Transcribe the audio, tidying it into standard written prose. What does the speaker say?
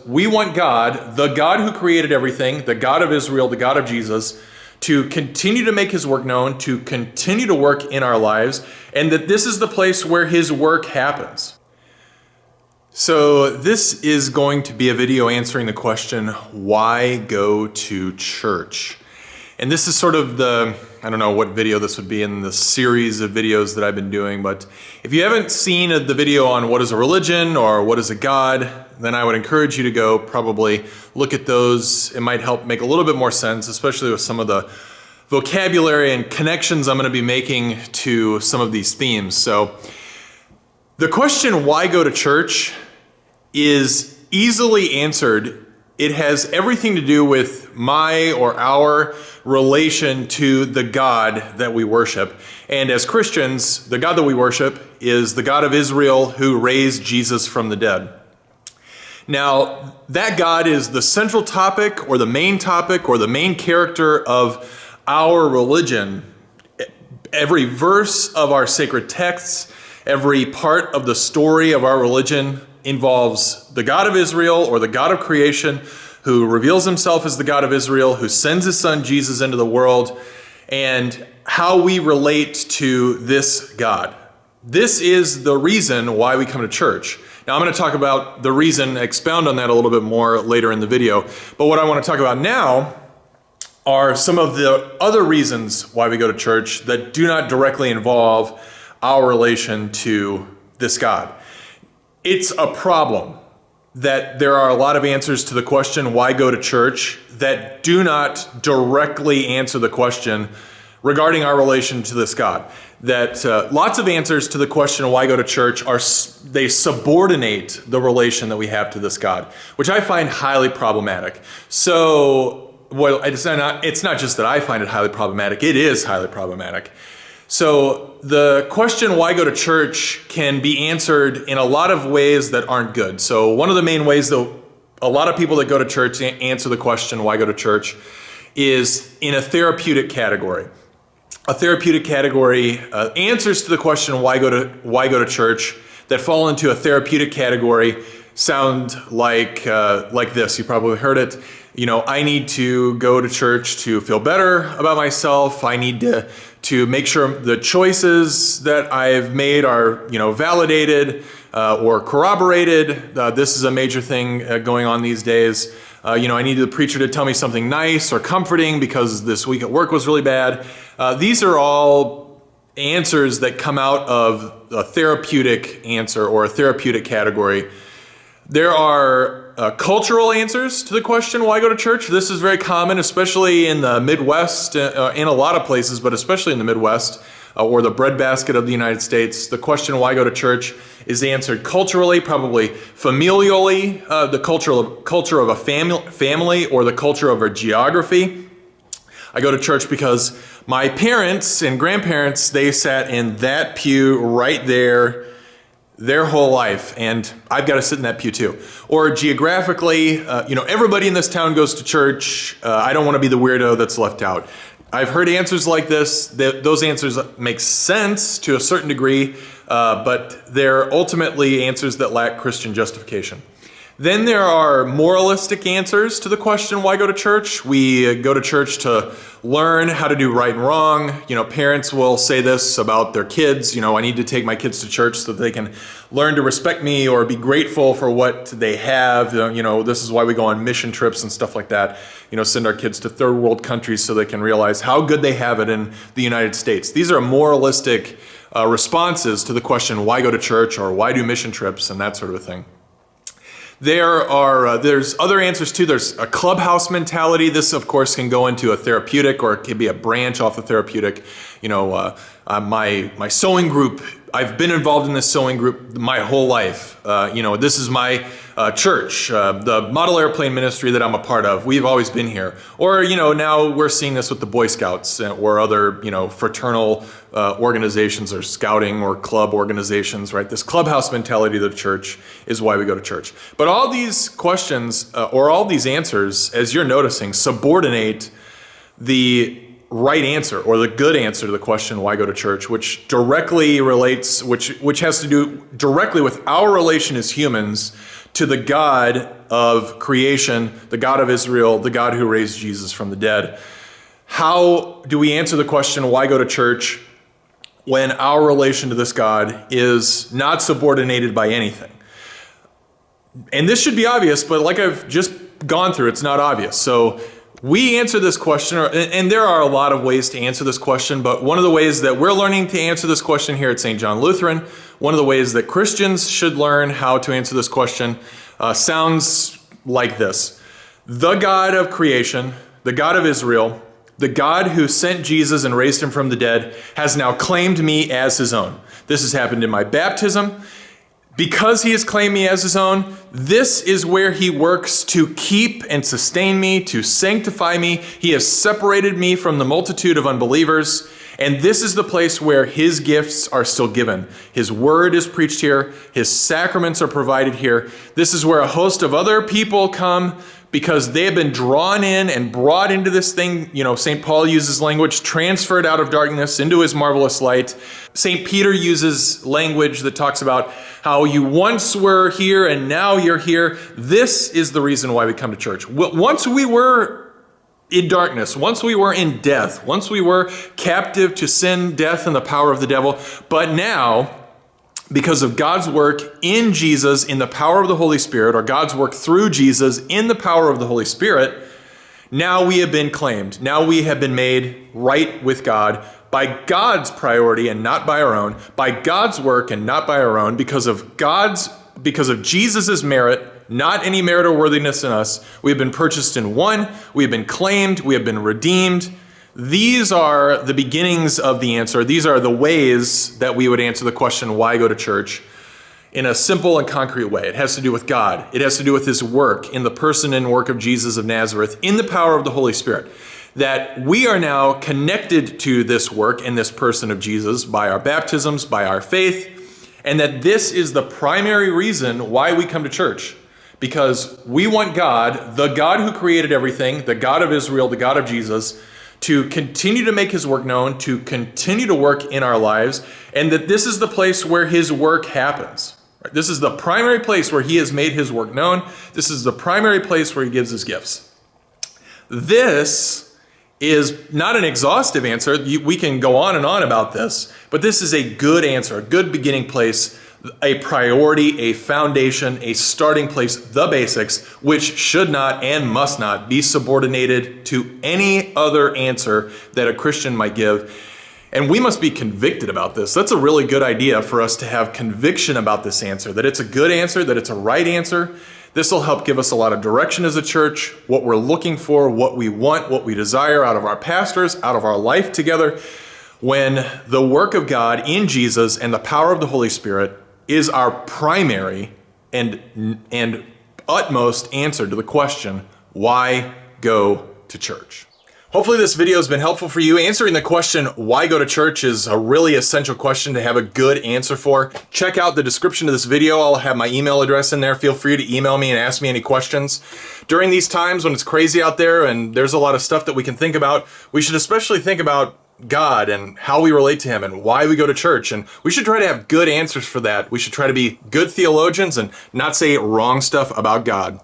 we want God, the God who created everything, the God of Israel, the God of Jesus, to continue to make his work known, to continue to work in our lives, and that this is the place where his work happens. So this is going to be a video answering the question, why go to church? And this is sort of I don't know what video this would be in the series of videos that I've been doing, but if you haven't seen the video on what is a religion or what is a God, then I would encourage you to go probably look at those. It might help make a little bit more sense, especially with some of the vocabulary and connections I'm going to be making to some of these themes. So the question, why go to church, is easily answered. It has everything to do with my or our relation to the God that we worship. And as Christians, the God that we worship is the God of Israel who raised Jesus from the dead. Now, that God is the central topic or the main character of our religion. Every verse of our sacred texts, every part of the story of our religion involves the God of Israel or the God of creation who reveals himself as the God of Israel, who sends his son Jesus into the world, and how we relate to this God. This is the reason why we come to church. Now I'm going to talk about the reason, expound on that a little bit more later in the video, but what I want to talk about now are some of the other reasons why we go to church that do not directly involve our relation to this God. It's a problem that there are a lot of answers to the question, why go to church, that do not directly answer the question regarding our relation to this God. That lots of answers to the question, why go to church, they subordinate the relation that we have to this God, which I find highly problematic. So, well, it's not just that I find it highly problematic, it is highly problematic. So the question, why go to church, can be answered in a lot of ways that aren't good. So one of the main ways that a lot of people that go to church answer the question, why go to church, is in a therapeutic category. A therapeutic category, answers to the question, why go to church, that fall into a therapeutic category sound like this. You probably heard it. You know, I need to go to church to feel better about myself. I need to make sure the choices that I've made are, validated or corroborated. This is a major thing going on these days. I need the preacher to tell me something nice or comforting because this week at work was really bad. These are all answers that come out of a therapeutic answer or a therapeutic category. There are cultural answers to the question, why go to church? This is very common, especially in the Midwest, in a lot of places, but especially in the Midwest, or the breadbasket of the United States. The question, why go to church, is answered culturally, probably familially, the culture of a family or the culture of a geography. I go to church because my parents and grandparents, they sat in that pew right there their whole life, and I've got to sit in that pew too. Or geographically, everybody in this town goes to church. I don't want to be the weirdo that's left out. I've heard answers like this. Those answers make sense to a certain degree, but they're ultimately answers that lack Christian justification. Then there are moralistic answers to the question, why go to church? We go to church to learn how to do right and wrong. Parents will say this about their kids. I need to take my kids to church so that they can learn to respect me or be grateful for what they have. This is why we go on mission trips and stuff like that. Send our kids to third world countries so they can realize how good they have it in the United States. These are moralistic responses to the question, why go to church, or why do mission trips, and that sort of a thing. There's other answers too. There's a clubhouse mentality. This, of course, can go into a therapeutic, or it can be a branch off the therapeutic. My sewing group, I've been involved in this sewing group my whole life. This is my church, the model airplane ministry that I'm a part of. We've always been here. Or, now we're seeing this with the Boy Scouts or other, fraternal organizations or scouting or club organizations, right? This clubhouse mentality of the church is why we go to church. But all these questions or all these answers, as you're noticing, subordinate the right answer or the good answer to the question, why go to church, which directly relates, which has to do directly with our relation as humans to the God of creation, the God of Israel, the God who raised Jesus from the dead. How do we answer the question, why go to church, when our relation to this God is not subordinated by anything? And this should be obvious, but like I've just gone through, it's not obvious. So we answer this question, and there are a lot of ways to answer this question, but one of the ways that we're learning to answer this question here at St. John Lutheran, one of the ways that Christians should learn how to answer this question sounds like this. The God of creation, the God of Israel, the God who sent Jesus and raised him from the dead, has now claimed me as his own. This has happened in my baptism. Because he has claimed me as his own, this is where he works to keep and sustain me, to sanctify me. He has separated me from the multitude of unbelievers, and this is the place where his gifts are still given. His word is preached here. His sacraments are provided here. This is where a host of other people come because they have been drawn in and brought into this thing. You know, St. Paul uses language, transferred out of darkness into his marvelous light. St. Peter uses language that talks about how you once were here and now you're here. This is the reason why we come to church. Once we were in darkness, once we were in death, once we were captive to sin, death, and the power of the devil, but now, because of God's work in Jesus in the power of the Holy Spirit, or God's work through Jesus in the power of the Holy Spirit, now we have been claimed. Now we have been made right with God by God's priority and not by our own, by God's work and not by our own, because of Jesus' merit, not any merit or worthiness in us. We have been purchased in one, we have been claimed, we have been redeemed. These are the beginnings of the answer. These are the ways that we would answer the question, why go to church, in a simple and concrete way. It has to do with God. It has to do with his work in the person and work of Jesus of Nazareth, in the power of the Holy Spirit. That we are now connected to this work and this person of Jesus by our baptisms, by our faith, and that this is the primary reason why we come to church. Because we want God, the God who created everything, the God of Israel, the God of Jesus, to continue to make his work known, to continue to work in our lives, and that this is the place where his work happens. This is the primary place where he has made his work known. This is the primary place where he gives his gifts. This is not an exhaustive answer. We can go on and on about this, but this is a good answer, a good beginning place, a priority, a foundation, a starting place, the basics, which should not and must not be subordinated to any other answer that a Christian might give. And we must be convicted about this. That's a really good idea for us to have conviction about this answer, that it's a good answer, that it's a right answer. This will help give us a lot of direction as a church, what we're looking for, what we want, what we desire out of our pastors, out of our life together, when the work of God in Jesus and the power of the Holy Spirit is our primary and utmost answer to the question, why go to church? Hopefully this video has been helpful for you. Answering the question, why go to church, is a really essential question to have a good answer for. Check out the description of this video. I'll have my email address in there. Feel free to email me and ask me any questions. During these times when it's crazy out there and there's a lot of stuff that we can think about, we should especially think about God and how we relate to him and why we go to church. And we should try to have good answers for that. We should try to be good theologians and not say wrong stuff about God.